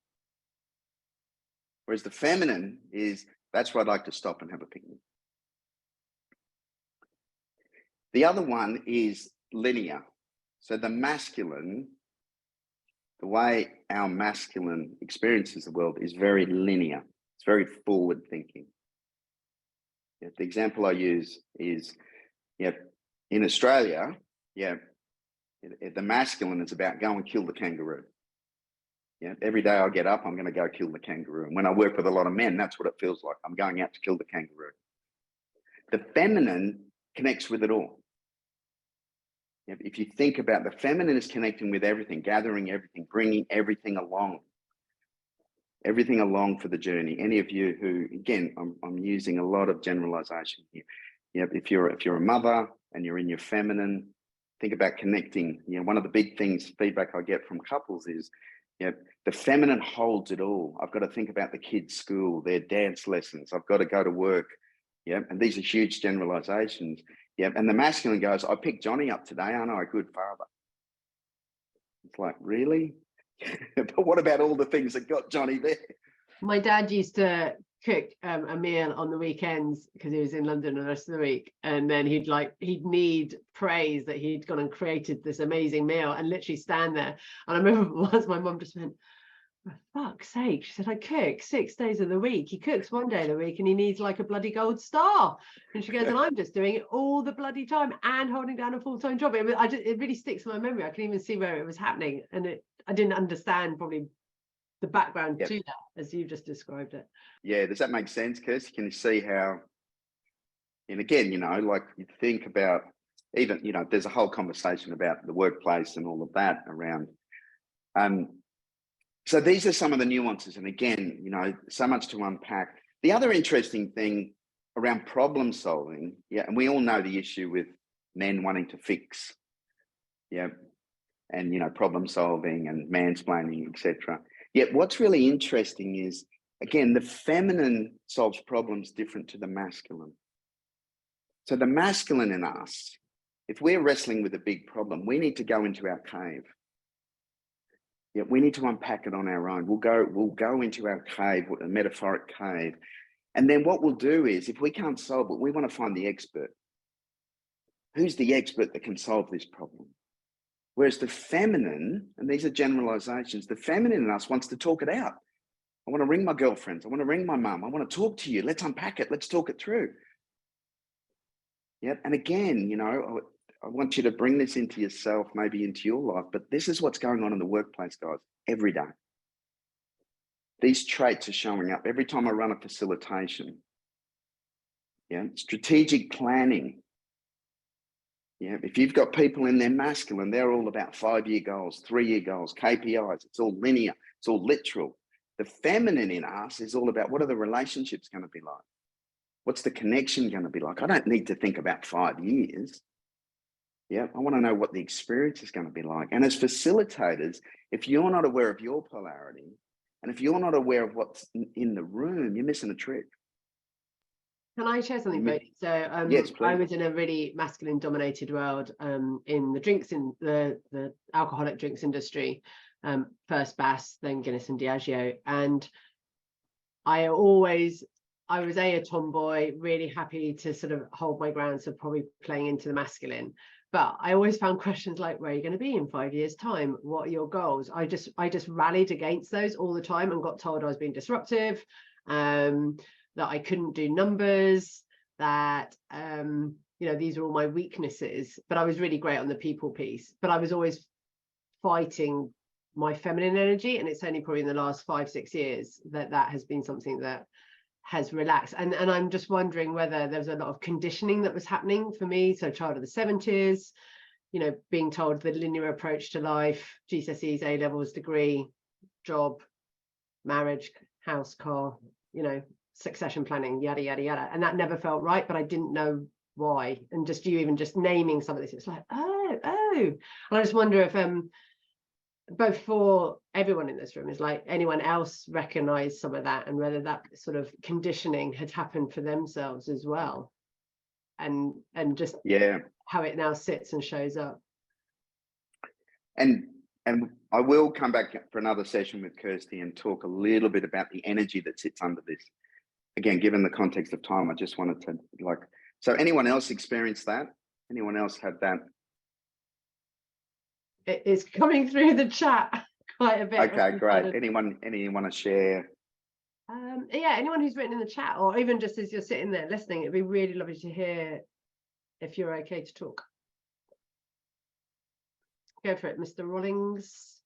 Whereas the feminine is, "That's where I'd like to stop and have a picnic." The other one is linear. So the masculine, the way our masculine experiences the world is very linear. It's very forward thinking. Yeah, the example I use is, in Australia, the masculine is about go and kill the kangaroo. Yeah, every day I get up, I'm going to go kill the kangaroo. And when I work with a lot of men, that's what it feels like. I'm going out to kill the kangaroo. The feminine connects with it all. If you think about, the feminine is connecting with everything, gathering everything, bringing everything along for the journey. Any of you who, again, I'm using a lot of generalization here. If you're a mother and you're in your feminine, think about connecting. One of the big things, feedback I get from couples is, the feminine holds it all. I've got to think about the kids' school, their dance lessons. I've got to go to work. And these are huge generalizations. And the masculine goes, "I picked Johnny up today. Aren't I a good father?" It's like, really? But what about all the things that got Johnny there? My dad used to cook a meal on the weekends because he was in London the rest of the week, and then he'd need praise that he'd gone and created this amazing meal, and literally stand there. And I remember once my mum just went, "For fuck's sake," she said, "I cook 6 days of the week. He cooks 1 day of the week and he needs like a bloody gold star." And she goes, "And I'm just doing it all the bloody time and holding down a full-time job." It really sticks in my memory. I can even see where it was happening, and I didn't understand probably the background to that as you just described it. Yeah, does that make sense, Kirsty? Can you see how? And again, like you think about, even, there's a whole conversation about the workplace and all of that around. So these are some of the nuances. And again, so much to unpack. The other interesting thing around problem solving, and we all know the issue with men wanting to fix, and, problem solving and mansplaining, etc. Yet what's really interesting is, again, the feminine solves problems different to the masculine. So the masculine in us, if we're wrestling with a big problem, we need to go into our cave. We need to unpack it on our own. We'll go into our cave, a metaphoric cave. And then what we'll do is, if we can't solve it, we want to find the expert. Who's the expert that can solve this problem? Whereas the feminine, and these are generalizations, the feminine in us wants to talk it out. I want to ring my girlfriends. I want to ring my mum. I want to talk to you. Let's unpack it. Let's talk it through. And again, I want you to bring this into yourself, maybe into your life, but this is what's going on in the workplace, guys, every day. These traits are showing up every time I run a facilitation. Strategic planning. If you've got people in their masculine, they're all about 5-year goals, 3-year goals, KPIs. It's all linear. It's all literal. The feminine in us is all about, what are the relationships going to be like? What's the connection going to be like? I don't need to think about 5 years. I want to know what the experience is going to be like. And as facilitators, if you're not aware of your polarity, and if you're not aware of what's in the room, you're missing a trick. Can I share something, Bodhi? So yes, please. I was in a really masculine dominated world in the drinks, in the alcoholic drinks industry, first Bass, then Guinness and Diageo. And I was a tomboy, really happy to sort of hold my ground, so probably playing into the masculine. But I always found questions like, where are you going to be in 5 years' time? What are your goals? I just rallied against those all the time and got told I was being disruptive, that I couldn't do numbers, that you know, these are all my weaknesses, but I was really great on the people piece, but I was always fighting my feminine energy. And it's only probably in the last 5-6 years that has been something that has relaxed. And I'm just wondering whether there was a lot of conditioning that was happening for me. So child of the 70s, you know, being told the linear approach to life, GCSEs, A levels, degree, job, marriage, house, car, you know, succession planning, yada, yada, yada. And that never felt right, but I didn't know why. And just you even just naming some of this, it's like, oh. And I just wonder if both for everyone in this room, is like anyone else recognize some of that, and whether that sort of conditioning had happened for themselves as well, and just how it now sits and shows up. And I will come back for another session with Kirsty and talk a little bit about the energy that sits under this. Again, given the context of time, I just wanted to so anyone else experience that? Anyone else had that? It's coming through the chat quite a bit. Okay, great. Anyone want to share? Yeah, anyone who's written in the chat, or even just as you're sitting there listening, it'd be really lovely to hear if you're okay to talk. Go for it, Mr. Rollings.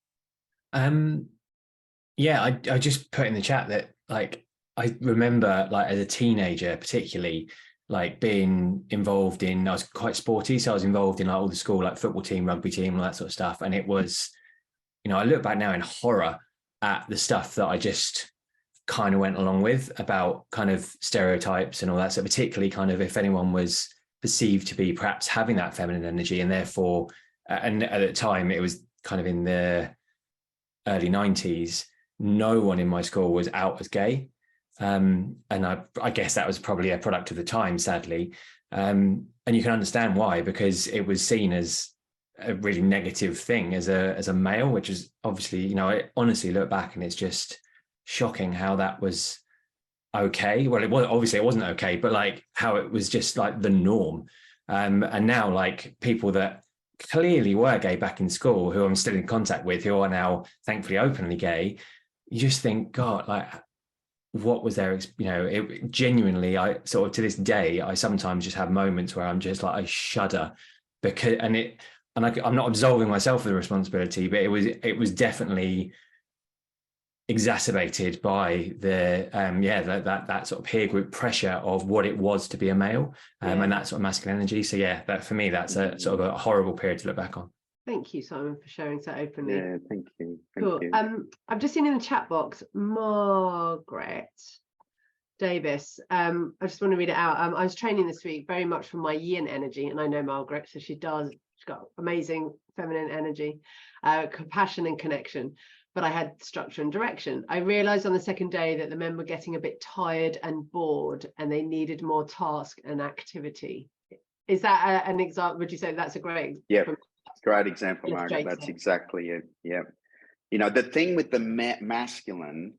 Yeah, I just put in the chat that, like, I remember, like, as a teenager particularly, like being involved in, I was quite sporty, so I was involved in like all the school, like football team, rugby team, all that sort of stuff. And it was, you know, I look back now in horror at the stuff that I just kind of went along with about kind of stereotypes and all that. So particularly kind of if anyone was perceived to be perhaps having that feminine energy, and therefore, and at the time it was kind of in the early 90s, no one in my school was out as gay. And I guess that was probably a product of the time, sadly. And you can understand why, because it was seen as a really negative thing as a male, which is obviously, you know, I honestly look back and it's just shocking how that was okay. Well, it was obviously it wasn't okay, but like how it was just like the norm. And now, like, people that clearly were gay back in school, who I'm still in contact with, who are now thankfully openly gay, you just think, God, like, what was there? You know, it genuinely, I sort of, to this day, I sometimes just have moments where I'm just like, I shudder, because, I'm not absolving myself of the responsibility, but it was definitely exacerbated by the that sort of peer group pressure of what it was to be a male, and that sort of masculine energy. So yeah, that for me, that's a sort of a horrible period to look back on. Thank you, Simon, for sharing so openly. Yeah, thank you. Cool. I've just seen in the chat box, Margaret Davis. I just want to read it out. I was training this week very much from my yin energy, and I know Margaret, so she's got amazing feminine energy, compassion and connection, but I had structure and direction. I realized on the second day that the men were getting a bit tired and bored, and they needed more task and activity. Is that an example? Would you say that's a great? Yeah. Great example, Margaret. That's exactly it. Yeah. You know, the thing with the masculine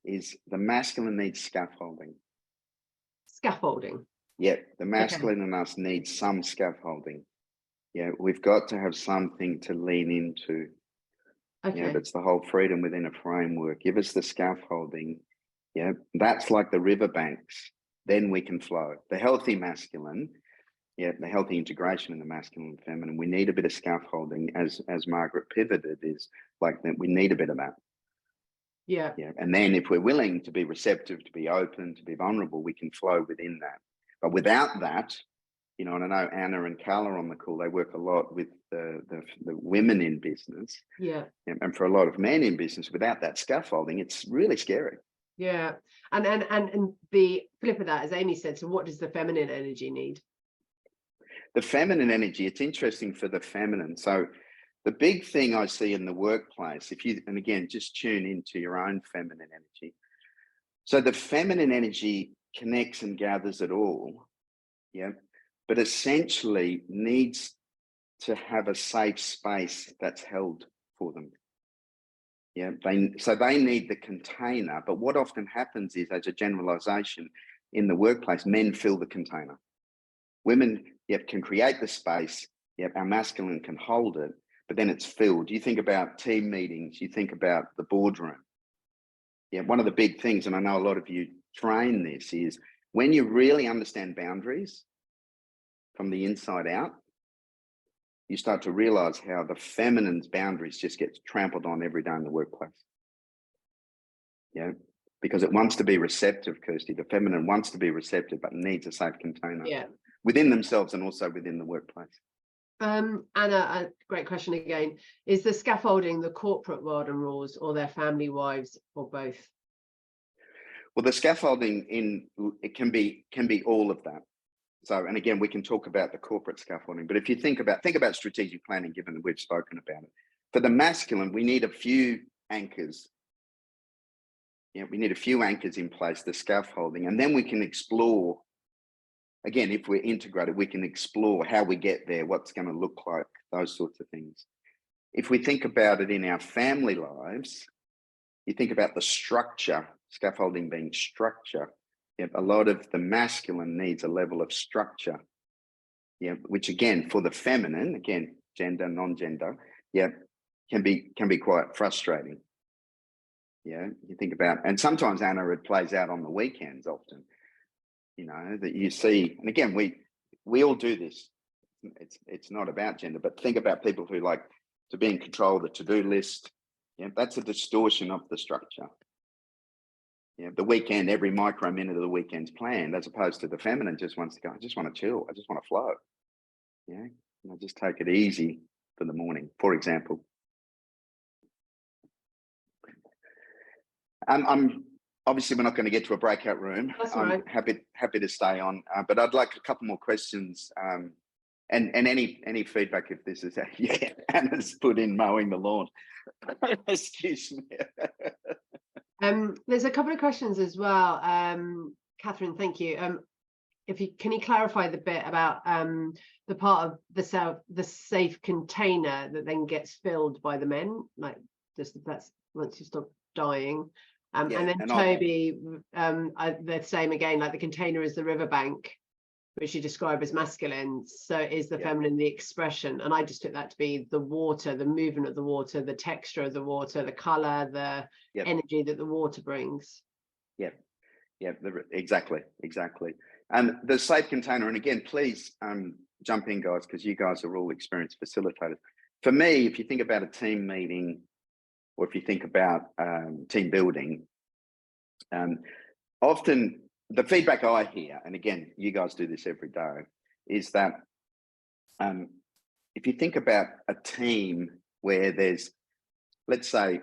is the masculine needs scaffolding. Scaffolding. Yeah. The masculine in us needs some scaffolding. Yeah. We've got to have something to lean into. Okay. Yeah. That's the whole freedom within a framework. Give us the scaffolding. Yeah. That's like the riverbanks. Then we can flow. The healthy masculine. Yeah, the healthy integration in the masculine and feminine. We need a bit of scaffolding, as Margaret pivoted, is like that. We need a bit of that. Yeah. Yeah. And then if we're willing to be receptive, to be open, to be vulnerable, we can flow within that. But without that, you know, and I know Anna and Carla on the call, they work a lot with the women in business. Yeah. And for a lot of men in business, without that scaffolding, it's really scary. Yeah. And the flip of that, as Amy said, so what does the feminine energy need? The feminine energy, it's interesting for the feminine. So the big thing I see in the workplace, and again, just tune into your own feminine energy. So the feminine energy connects and gathers it all, yeah, but essentially needs to have a safe space that's held for them. Yeah, so they need the container, but what often happens is, as a generalization in the workplace, men fill the container. Women, can create the space. Our masculine can hold it, but then it's filled. You think about team meetings, you think about the boardroom. Yeah, one of the big things, and I know a lot of you train this, is when you really understand boundaries, from the inside out, you start to realize how the feminine's boundaries just get trampled on every day in the workplace. Yeah, because it wants to be receptive, Kirsty. The feminine wants to be receptive, but needs a safe container within themselves and also within the workplace. Anna, a great question again. Is the scaffolding the corporate world and rules, or their family wives, or both? Well, the scaffolding it can be all of that. So, and again, we can talk about the corporate scaffolding, but if you think about strategic planning, given that we've spoken about it, for the masculine, we need a few anchors. Yeah, we need a few anchors in place, the scaffolding, and then we can explore. Again, if we're integrated, we can explore how we get there, what's going to look like, those sorts of things. If we think about it in our family lives, you think about the structure, scaffolding being structure. Yeah, a lot of the masculine needs a level of structure. Yeah, which again, for the feminine, again, gender, non-gender, yeah, can be quite frustrating. Yeah, you think about, and sometimes, Anna, it plays out on the weekends often. You know, that you see, and again, we all do this. It's not about gender, but think about people who like to be in control of the to-do list. Yeah, that's a distortion of the structure. Yeah, the weekend, every micro minute of the weekend's planned, as opposed to the feminine just wants to go, I just want to chill, I just want to flow. Yeah, and I just take it easy for the morning, for example. I'm obviously, we're not going to get to a breakout room. That's all I'm right. happy to stay on, but I'd like a couple more questions, and any feedback if this is Anna's put in mowing the lawn. Excuse me. There's a couple of questions as well. Catherine, thank you. Can you clarify the bit about the part of the safe container that then gets filled by the men, like that's once you stop dying. And then Toby, the same again, like the container is the riverbank, which you describe as masculine. So is the feminine the expression? And I just took that to be the water, the movement of the water, the texture of the water, the color, the energy that the water brings. Exactly. The safe container, and again, please jump in, guys, because you guys are all experienced facilitators. For me, if you think about a team meeting, or if you think about team building, often the feedback I hear, and again, you guys do this every day, is that if you think about a team where there's, let's say,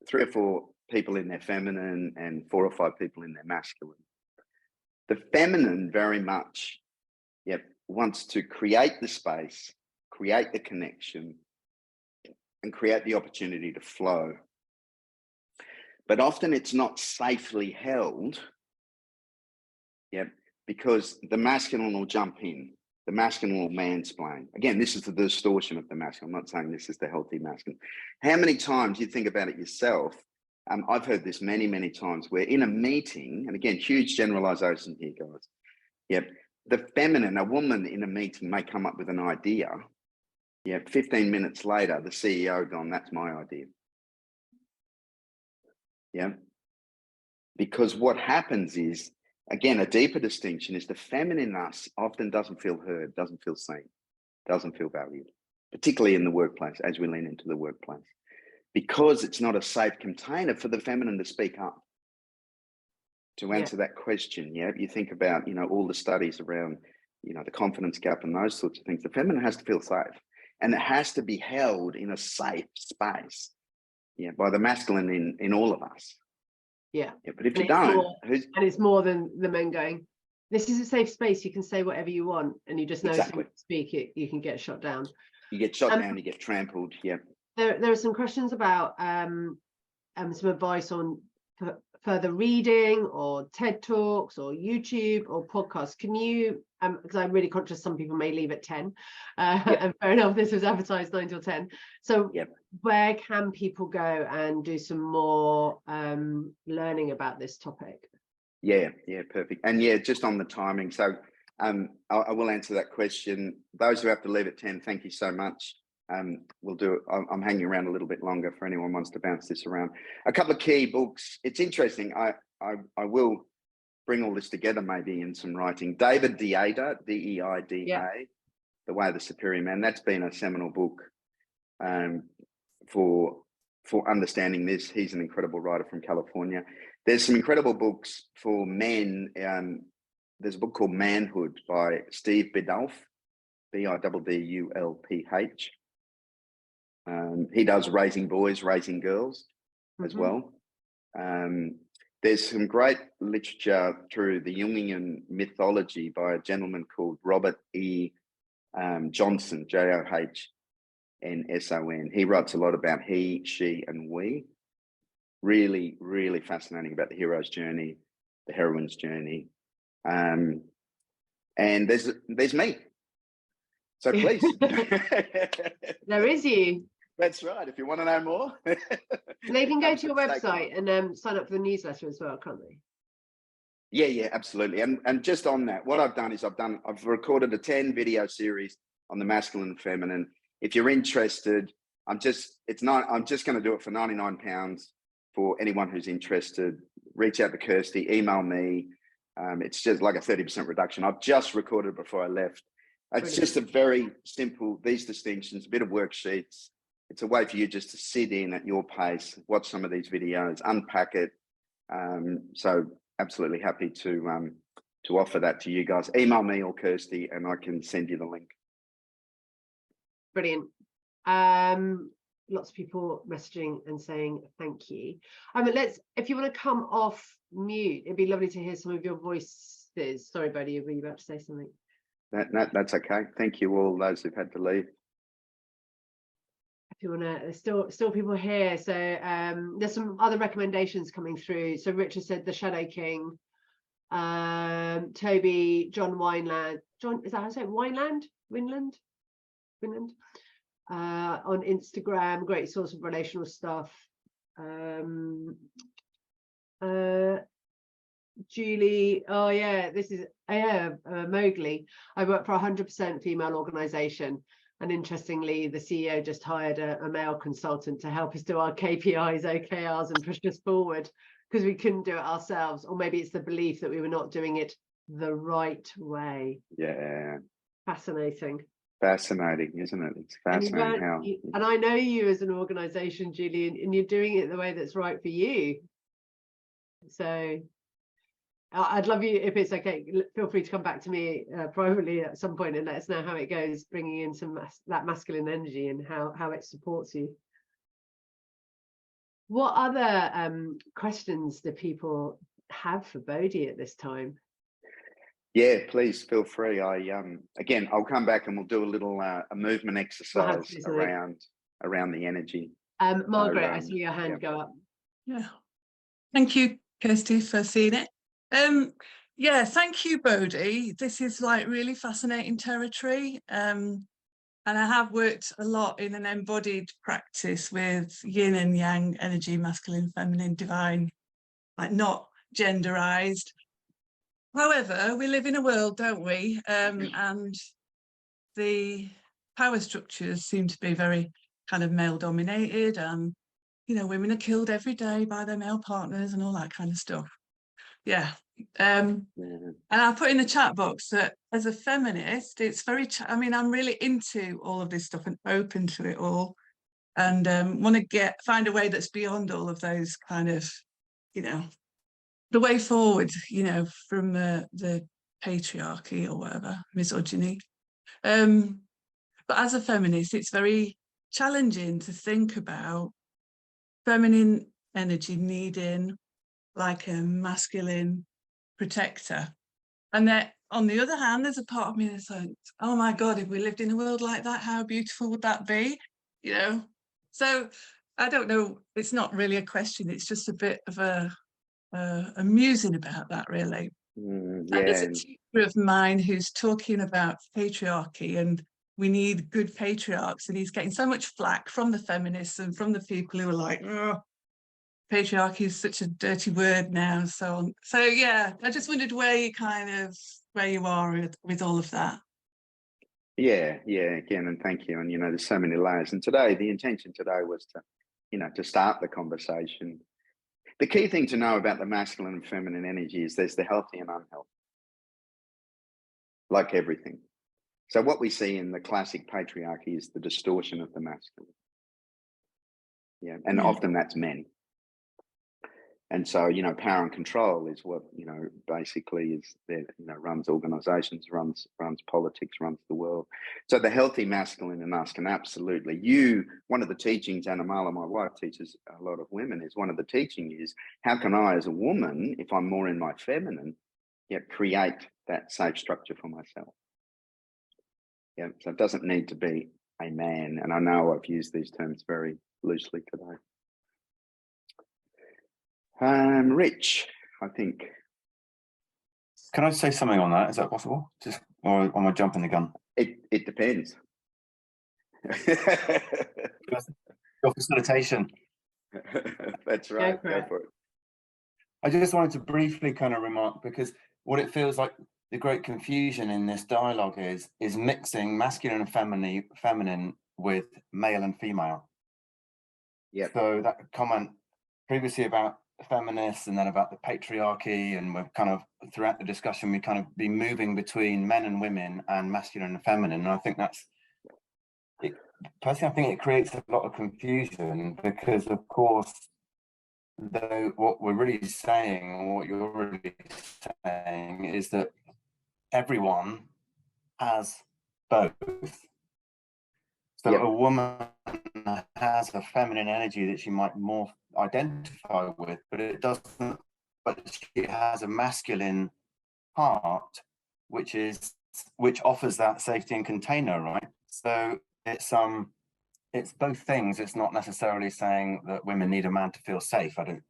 3 or 4 people in their feminine and 4 or 5 people in their masculine, the feminine very much wants to create the space, create the connection, and create the opportunity to flow. But often it's not safely held, because the masculine will jump in, the masculine will mansplain. Again, this is the distortion of the masculine. I'm not saying this is the healthy masculine. How many times you think about it yourself? I've heard this many, many times, where in a meeting, and again, huge generalization here, guys. The feminine, a woman in a meeting may come up with an idea. 15 minutes later, the CEO gone, that's my idea. Because what happens is, again, a deeper distinction is the feminine in us often doesn't feel heard, doesn't feel seen, doesn't feel valued, particularly in the workplace, as we lean into the workplace, because it's not a safe container for the feminine to speak up, to answer that question. You think about, all the studies around, the confidence gap and those sorts of things. The feminine has to feel safe, and it has to be held in a safe space, by the masculine in all of us. But if you don't, and it's more than the men going, this is a safe space, you can say whatever you want, and you just know if you speak it, you can get shot down. You get shot down, you get trampled. There are some questions about some advice on further reading, or TED Talks, or YouTube, or podcasts. Can you, because I'm really conscious some people may leave at 10, and fair enough, this was advertised 9 till 10. So where can people go and do some more learning about this topic? Perfect. And just on the timing, so I will answer that question. Those who have to leave at 10, thank you so much. We'll do it. I'm hanging around a little bit longer for anyone who wants to bounce this around. A couple of key books. It's interesting. I will bring all this together maybe in some writing. David Deida, D-E-I-D-A, Yeah. The Way of the Superior Man. That's been a seminal book for understanding this. He's an incredible writer from California. There's some incredible books for men. There's a book called Manhood by Steve Biddulph, B-I-D-D-U-L-P-H. He does Raising Boys, Raising Girls as well. There's some great literature through the Jungian mythology by a gentleman called Robert E. Johnson, Johnsson. He writes a lot about he, she, and we. Really, really fascinating about the hero's journey, the heroine's journey. And there's me. So please. There is you. That's right. If you want to know more. They can go to your website and sign up for the newsletter as well, can't they? Yeah, absolutely. And just on that, what I've done is I've recorded a 10 video series on the masculine and feminine. If you're interested, I'm just going to do it for £99 for anyone who's interested. Reach out to Kirsty, email me. It's just like a 30% reduction. I've just recorded it before I left. It's just a very simple, these distinctions, a bit of worksheets. It's a way for you just to sit in at your pace, watch some of these videos, unpack it. So absolutely happy to offer that to you guys. Email me or Kirsty and I can send you the link. Brilliant. Lots of people messaging and saying thank you. If you want to come off mute, it'd be lovely to hear some of your voices. Sorry, Bodhi, were you about to say something? That's okay. Thank you all those who've had to leave. If you want to, there's still people here. So there's some other recommendations coming through. So Richard said The Shadow King. Toby, John Wineland. John, is that how I say it? Winland? On Instagram, great source of relational stuff. Julie, oh yeah, this is Mowgli. I work for a 100% female organization, and interestingly the CEO just hired a male consultant to help us do our KPIs, OKRs, and push us forward because we couldn't do it ourselves. Or maybe it's the belief that we were not doing it the right way. Yeah, fascinating, isn't it? It's fascinating and I know you as an organization, Julie, and you're doing it the way that's right for you. So I'd love you, if it's okay, feel free to come back to me privately at some point and let us know how it goes, bringing in some that masculine energy and how it supports you. What other questions do people have for Bodhi at this time? Yeah, please feel free. Again, I'll come back and we'll do a little a movement exercise around the energy. Margaret, I see your hand go up. Yeah, thank you, Kirsty, for seeing it. Yeah, thank you, Bodhi. This is like really fascinating territory. And I have worked a lot in an embodied practice with yin and yang energy, masculine, feminine, divine, like not genderized. However, we live in a world, don't we? And the power structures seem to be very kind of male dominated. You know, women are killed every day by their male partners and all that kind of stuff. Yeah. And I put in the chat box that as a feminist, it's very, I mean, I'm really into all of this stuff and open to it all, and want to find a way that's beyond all of those kind of, you know, the way forward, you know, from the patriarchy or whatever, misogyny. But as a feminist, it's very challenging to think about feminine energy needing like a masculine protector. And that on the other hand, there's a part of me that's like, oh my God, if we lived in a world like that, how beautiful would that be? You know? So I don't know, it's not really a question, it's just a bit of a musing about that, really. Yeah. And there's a teacher of mine who's talking about patriarchy and we need good patriarchs, and he's getting so much flack from the feminists and from the people who are like, oh, patriarchy is such a dirty word now, and so on. So yeah, I just wondered where you are with all of that. Yeah, again, and thank you. And you know, there's so many layers. And today, the intention today was to, you know, to start the conversation. The key thing to know about the masculine and feminine energy is there's the healthy and unhealthy, like everything. So what we see in the classic patriarchy is the distortion of the masculine. Yeah, and often that's men. And so, you know, power and control is what, you know, basically is that, you know, runs organizations, runs politics, runs the world. So the healthy masculine in us can absolutely, one of the teachings, Anamala, my wife, teaches a lot of women, is one of the teaching is, how can I as a woman, if I'm more in my feminine, yet create that safe structure for myself? Yeah, so it doesn't need to be a man. And I know I've used these terms very loosely today. Rich, I think. Can I say something on that? Is that possible? Just, or am I jumping the gun? It depends. Your facilitation. That's right. Go for it. I just wanted to briefly kind of remark, because what it feels like the great confusion in this dialogue is mixing masculine and feminine with male and female. Yeah. So that comment previously about feminists and then about the patriarchy, and we're kind of throughout the discussion we kind of be moving between men and women and masculine and feminine, and I think that's it. Personally, I think it creates a lot of confusion, because of course though what we're really saying, or what you're really saying, is that everyone has both. So a woman has a feminine energy that she might more identify with, but it doesn't. But she has a masculine part, which offers that safety and container, right? So it's both things. It's not necessarily saying that women need a man to feel safe. I think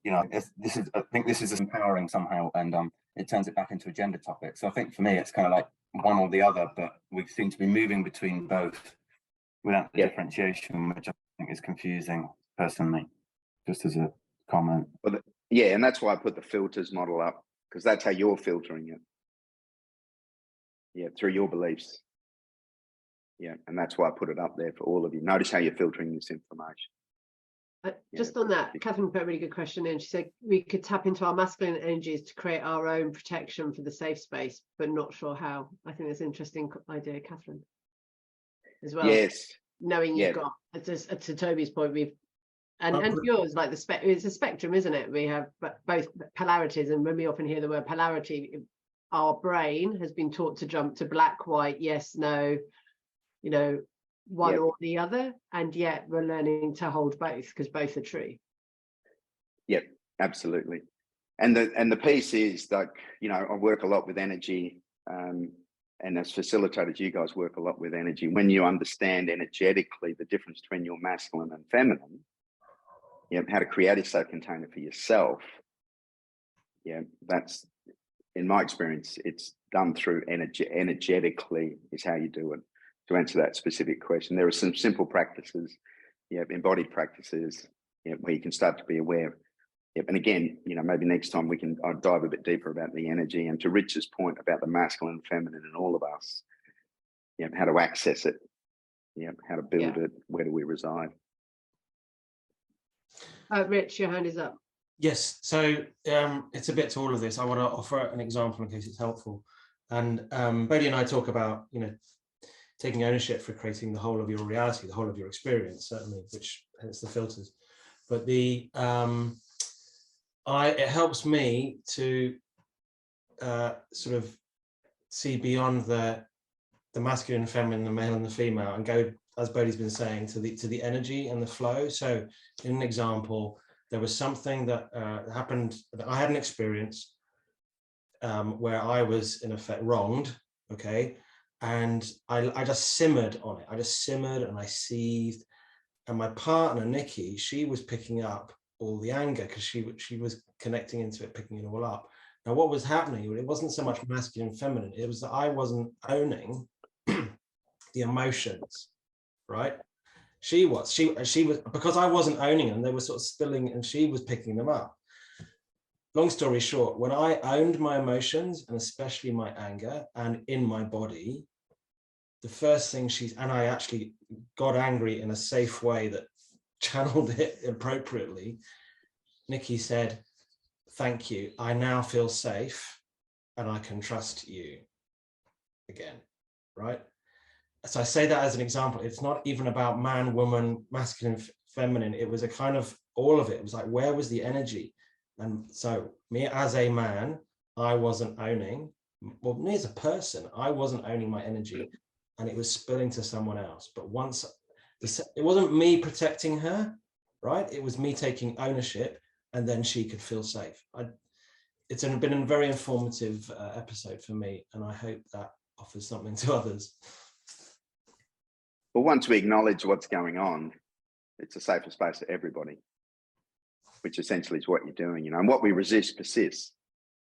this is empowering somehow, and it turns it back into a gender topic. So I think for me, it's kind of like one or the other, but we seem to be moving between both without the differentiation, which I think is confusing personally, just as a comment. Well, yeah, and that's why I put the filters model up, because that's how you're filtering it. Yeah, through your beliefs. Yeah, and that's why I put it up there for all of you. Notice how you're filtering this information. Just on that, Catherine put a really good question in. She said we could tap into our masculine energies to create our own protection for the safe space, but not sure how. I think that's an interesting idea, Catherine, as well. Yes. Knowing you've got, to Toby's point, and yours, like it's a spectrum, isn't it? We have both polarities, and when we often hear the word polarity, our brain has been taught to jump to black, white, yes, no, you know, one or the other, and yet we're learning to hold both, because both are true. Yep, absolutely. And the piece is, like, you know, I work a lot with energy, and as facilitators, you guys work a lot with energy. When you understand energetically the difference between your masculine and feminine, how to create a safe container for yourself, that's, in my experience, it's done through energetically is how you do it. To answer that specific question, there are some simple practices, embodied practices, where you can start to be aware. And again, you know, maybe next time I'll dive a bit deeper about the energy, and to Rich's point about the masculine and feminine in all of us, how to access it, how to build it, where do we reside? Rich, your hand is up. Yes, so it's a bit to all of this. I want to offer an example in case it's helpful. And Bodhi and I talk about, you know, taking ownership for creating the whole of your reality, the whole of your experience, certainly, which hence the filters. But it helps me to sort of see beyond the masculine and feminine, the male and the female, and go, as Bodhi's been saying, to the energy and the flow. So in an example, there was something that happened, that I had an experience where I was in effect wronged, okay? And I just simmered on it. I just simmered and I seethed. And my partner, Nikki, she was picking up all the anger, because she was connecting into it, picking it all up. Now, what was happening, it wasn't so much masculine and feminine, it was that I wasn't owning the emotions, right? She was, because I wasn't owning them, they were sort of spilling, and she was picking them up. Long story short, when I owned my emotions, and especially my anger, and in my body, the first thing and I actually got angry in a safe way that channeled it appropriately. Nikki said, thank you. I now feel safe and I can trust you again, right? So I say that as an example. It's not even about man, woman, masculine, feminine. It was a kind of all of it. It was like, where was the energy? And so me as a man, I wasn't owning, well, me as a person, I wasn't owning my energy, and it was spilling to someone else. But once, it wasn't me protecting her, right? It was me taking ownership, and then she could feel safe. It's been a very informative episode for me, and I hope that offers something to others. Well, once we acknowledge what's going on, it's a safer space for everybody, which essentially is what you're doing, and what we resist persists.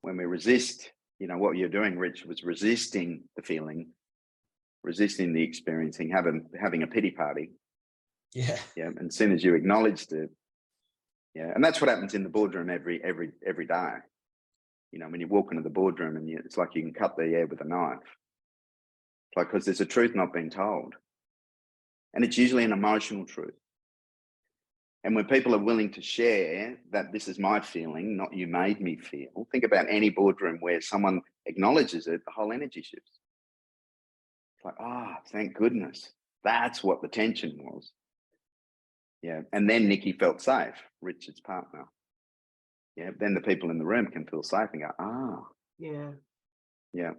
When we resist, what you're doing, Rich, was resisting the feeling, resisting the experiencing, having a pity party. Yeah. And as soon as you acknowledged it, and that's what happens in the boardroom every day. When you walk into the boardroom and it's like you can cut the air with a knife. It's like, because there's a truth not being told. And it's usually an emotional truth. And when people are willing to share that this is my feeling, not you made me feel, think about any boardroom where someone acknowledges it, the whole energy shifts. It's like, thank goodness. That's what the tension was. Yeah. And then Nikki felt safe, Richard's partner. Yeah. Then the people in the room can feel safe and go, Yeah. Yeah.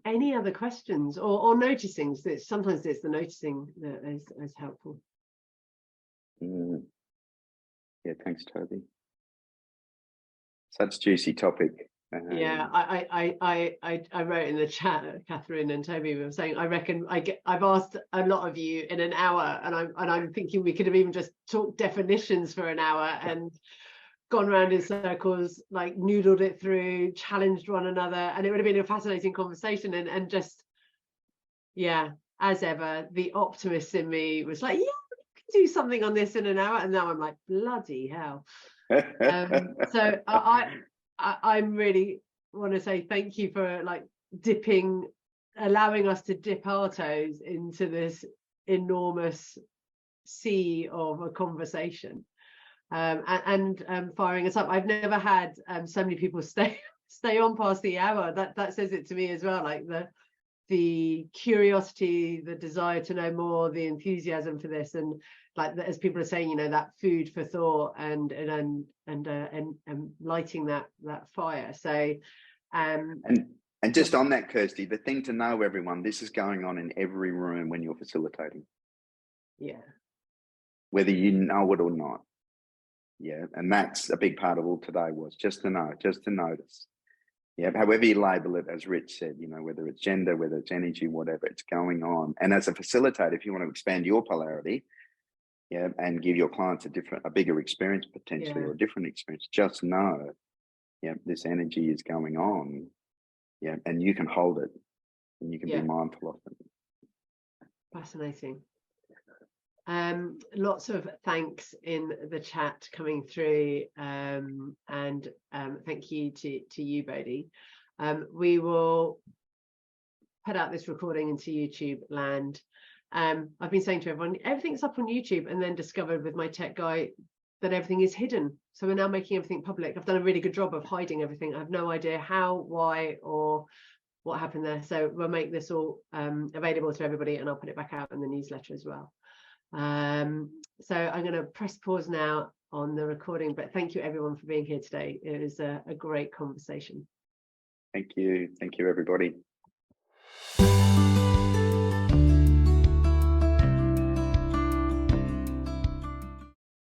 Any other questions or noticing? Sometimes it's the noticing that is helpful. Yeah, thanks, Toby. Such juicy topic. Yeah, I wrote in the chat, Catherine and Toby were saying, I reckon I've asked a lot of you in an hour, and I'm thinking we could have even just talked definitions for an hour and gone around in circles, like noodled it through, challenged one another, and it would have been a fascinating conversation. And just, as ever, the optimist in me was like, yeah, we can do something on this in an hour, and now I'm like, bloody hell. So I really want to say thank you for allowing us to dip our toes into this enormous sea of a conversation. And firing us up. I've never had so many people stay on past the hour. That says it to me as well. Like the curiosity, the desire to know more, the enthusiasm for this, and as people are saying, that food for thought and lighting that fire. So and just on that, Kirsty, the thing to know, everyone, this is going on in every room when you're facilitating. Yeah. Whether you know it or not. Yeah, and that's a big part of all today, was just to know, just to notice. Yeah, however you label it, as Rich said, whether it's gender, whether it's energy, whatever, it's going on. And as a facilitator, if you want to expand your polarity, and give your clients a bigger experience potentially, or a different experience, just know, this energy is going on, and you can hold it, and you can be mindful of it. Fascinating. Lots of thanks in the chat coming through, and thank you to you, Bodhi. We will put out this recording into YouTube land. I've been saying to everyone, everything's up on YouTube, and then discovered with my tech guy that everything is hidden. So we're now making everything public. I've done a really good job of hiding everything. I have no idea how, why, or what happened there. So we'll make this all available to everybody, and I'll put it back out in the newsletter as well. So I'm going to press pause now on the recording, but thank you everyone for being here today. It was a great conversation. Thank you everybody.